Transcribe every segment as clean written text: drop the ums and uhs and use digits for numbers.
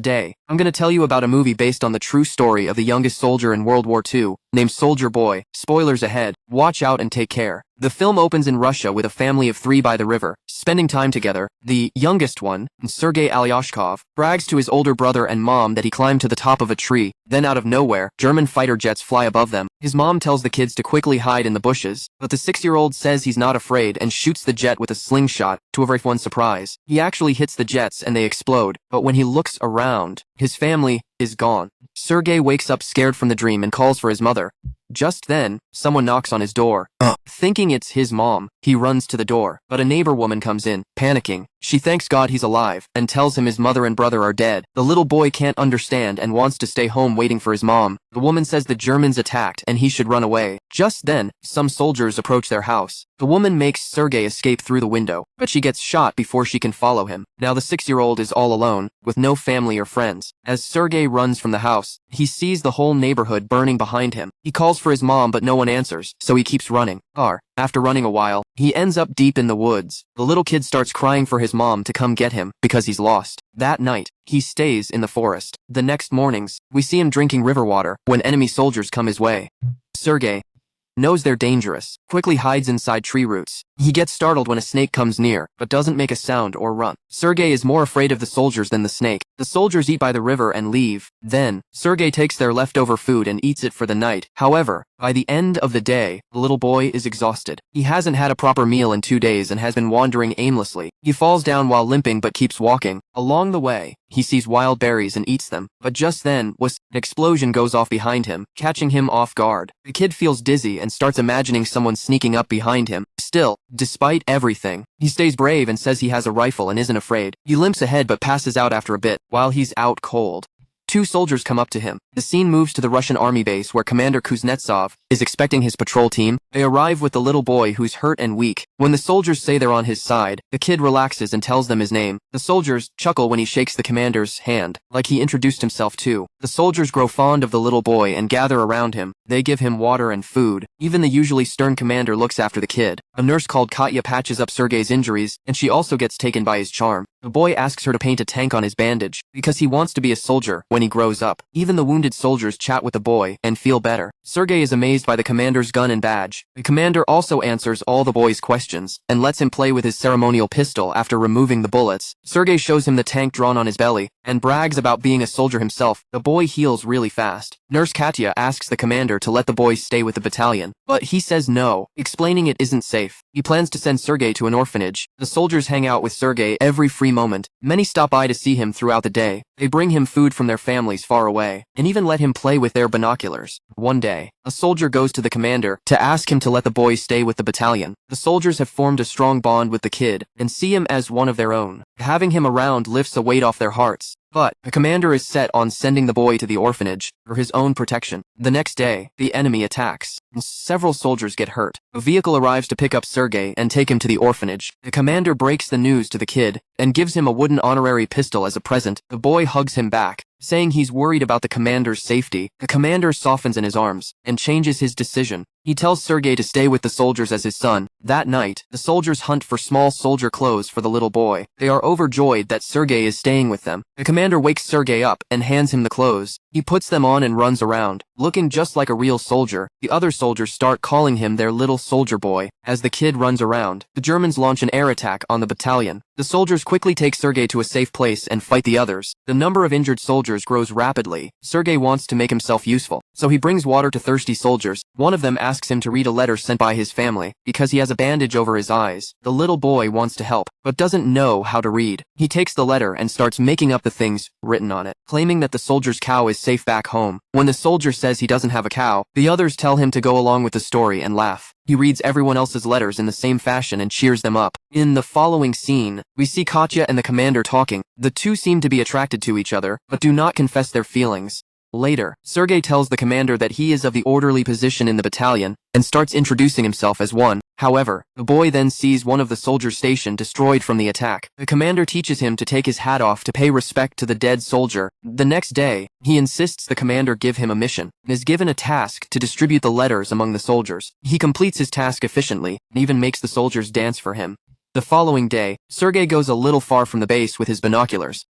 Day. I'm gonna tell you about a movie based on the true story of the youngest soldier in World War II, named Soldier Boy. Spoilers ahead. Watch out and take care. The film opens in Russia with a family of 3 by the river, spending time together. The youngest one, Sergei Alyashkov, brags to his older brother and mom that he climbed to the top of a tree. Then out of nowhere, German fighter jets fly above them. His mom tells the kids to quickly hide in the bushes, but the 6-year-old says he's not afraid and shoots the jet with a slingshot. To everyone's surprise, he actually hits the jets and they explode, but when he looks around, his family is gone. Sergei wakes up scared from the dream and calls for his mother. Just then, someone knocks on his door. Thinking it's his mom, he runs to the door, but a neighbor woman comes in, panicking. She thanks God he's alive, and tells him his mother and brother are dead. The little boy can't understand and wants to stay home waiting for his mom. The woman says the Germans attacked and he should run away. Just then, some soldiers approach their house. The woman makes Sergei escape through the window, but she gets shot before she can follow him. Now the 6-year-old is all alone, with no family or friends. As Sergei runs from the house, he sees the whole neighborhood burning behind him. He calls for his mom but no one answers, so he keeps running. After running a while, he ends up deep in the woods. The little kid starts crying for his mom to come get him, because he's lost. That night, he stays in the forest. The next mornings, we see him drinking river water when enemy soldiers come his way. Sergei knows they're dangerous, quickly hides inside tree roots. He gets startled when a snake comes near, but doesn't make a sound or run. Sergei is more afraid of the soldiers than the snake. The soldiers eat by the river and leave. Then, Sergei takes their leftover food and eats it for the night. However, by the end of the day, the little boy is exhausted. He hasn't had a proper meal in 2 days and has been wandering aimlessly. He falls down while limping but keeps walking. Along the way, he sees wild berries and eats them. But just then, an explosion goes off behind him, catching him off guard. The kid feels dizzy and starts imagining someone sneaking up behind him. Still, despite everything, he stays brave and says he has a rifle and isn't afraid. He limps ahead but passes out after a bit. While he's out cold, 2 soldiers come up to him. The scene moves to the Russian army base where Commander Kuznetsov is expecting his patrol team. They arrive with the little boy who's hurt and weak. When the soldiers say they're on his side, the kid relaxes and tells them his name. The soldiers chuckle when he shakes the commander's hand, like he introduced himself too. The soldiers grow fond of the little boy and gather around him. They give him water and food. Even the usually stern commander looks after the kid. A nurse called Katya patches up Sergei's injuries, and she also gets taken by his charm. The boy asks her to paint a tank on his bandage, because he wants to be a soldier when he grows up. Even the wounded soldiers chat with the boy and feel better. Sergei is amazed by the commander's gun and badge. The commander also answers all the boy's questions, and lets him play with his ceremonial pistol after removing the bullets. Sergei shows him the tank drawn on his belly, and brags about being a soldier himself. The boy heals really fast. Nurse Katya asks the commander to let the boy stay with the battalion, but he says no, explaining it isn't safe. He plans to send Sergei to an orphanage. The soldiers hang out with Sergei every free moment. Many stop by to see him throughout the day. They bring him food from their families far away, and even let him play with their binoculars. One day, a soldier goes to the commander to ask him to let the boy stay with the battalion. The soldiers have formed a strong bond with the kid, and see him as one of their own. Having him around lifts a weight off their hearts. But the commander is set on sending the boy to the orphanage for his own protection. The next day, the enemy attacks, and several soldiers get hurt. A vehicle arrives to pick up Sergei and take him to the orphanage. The commander breaks the news to the kid and gives him a wooden honorary pistol as a present. The boy hugs him back, saying he's worried about the commander's safety. The commander softens in his arms and changes his decision. He tells Sergei to stay with the soldiers as his son. That night, the soldiers hunt for small soldier clothes for the little boy. They are overjoyed that Sergei is staying with them. The commander wakes Sergei up and hands him the clothes. He puts them on and runs around, looking just like a real soldier. The other soldiers start calling him their little soldier boy. As the kid runs around, the Germans launch an air attack on the battalion. The soldiers quickly take Sergei to a safe place and fight the others. The number of injured soldiers grows rapidly. Sergei wants to make himself useful, so he brings water to thirsty soldiers. One of them asks him to read a letter sent by his family, because he has a bandage over his eyes. The little boy wants to help, but doesn't know how to read. He takes the letter and starts making up the things written on it, claiming that the soldier's cow is safe back home. When the soldier says he doesn't have a cow, the others tell him to go along with the story and laugh. He reads everyone else's letters in the same fashion and cheers them up. In the following scene, we see Katya and the commander talking. The two seem to be attracted to each other, but do not confess their feelings. Later, Sergei tells the commander that he is of the orderly position in the battalion, and starts introducing himself as one. However, the boy then sees one of the soldiers' station destroyed from the attack. The commander teaches him to take his hat off to pay respect to the dead soldier. The next day, he insists the commander give him a mission, and is given a task to distribute the letters among the soldiers. He completes his task efficiently, and even makes the soldiers dance for him. The following day, Sergei goes a little far from the base with his binoculars.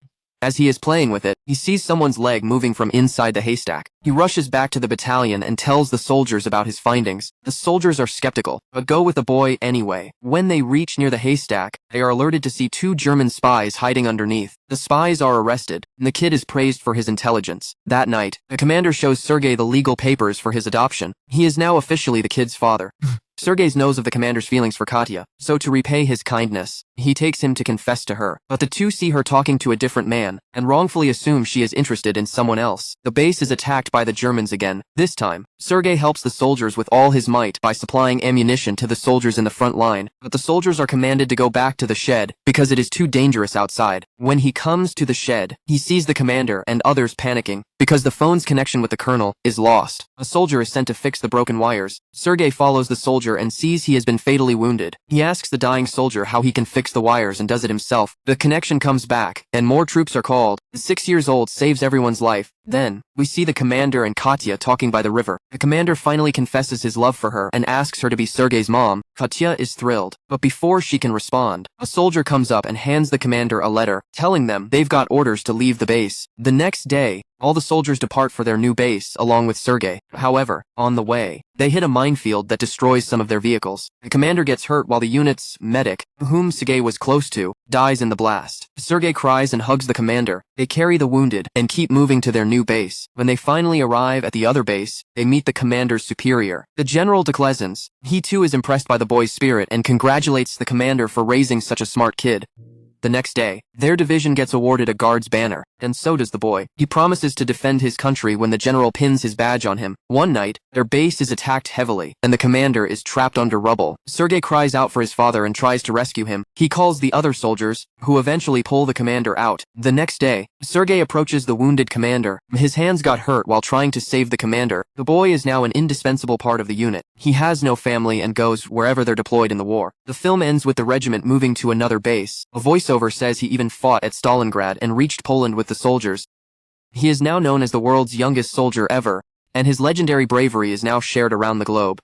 As he is playing with it, he sees someone's leg moving from inside the haystack. He rushes back to the battalion and tells the soldiers about his findings. The soldiers are skeptical, but go with the boy anyway. When they reach near the haystack, they are alerted to see 2 German spies hiding underneath. The spies are arrested, and the kid is praised for his intelligence. That night, the commander shows Sergei the legal papers for his adoption. He is now officially the kid's father. Sergei knows of the commander's feelings for Katya, so to repay his kindness, he takes him to confess to her. But the two see her talking to a different man, and wrongfully assume she is interested in someone else. The base is attacked by the Germans again. This time, Sergei helps the soldiers with all his might by supplying ammunition to the soldiers in the front line, but the soldiers are commanded to go back to the shed because it is too dangerous outside. When he comes to the shed, he sees the commander and others panicking because the phone's connection with the colonel is lost. A soldier is sent to fix the broken wires. Sergei follows the soldier and sees he has been fatally wounded. He asks the dying soldier how he can fix the wires and does it himself. The connection comes back, and more troops are called. The 6-year-old saves everyone's life. Then, we see the commander and Katya talking by the river. The commander finally confesses his love for her and asks her to be Sergei's mom. Katya is thrilled, but before she can respond, a soldier comes up and hands the commander a letter, telling them they've got orders to leave the base. The next day, all the soldiers depart for their new base along with Sergei. However, on the way, they hit a minefield that destroys some of their vehicles. The commander gets hurt while the unit's medic, whom Sergei was close to, dies in the blast. Sergei cries and hugs the commander. They carry the wounded and keep moving to their new base. When they finally arrive at the other base, they meet the commander's superior, the General de Klezans. He too is impressed by the boy's spirit and congratulates the commander for raising such a smart kid. The next day, their division gets awarded a guard's banner, and so does the boy. He promises to defend his country when the general pins his badge on him. One night, their base is attacked heavily, and the commander is trapped under rubble. Sergei cries out for his father and tries to rescue him. He calls the other soldiers, who eventually pull the commander out. The next day, Sergei approaches the wounded commander. His hands got hurt while trying to save the commander. The boy is now an indispensable part of the unit. He has no family and goes wherever they're deployed in the war. The film ends with the regiment moving to another base. A voiceover says he even fought at Stalingrad and reached Poland with the soldiers. He is now known as the world's youngest soldier ever, and his legendary bravery is now shared around the globe.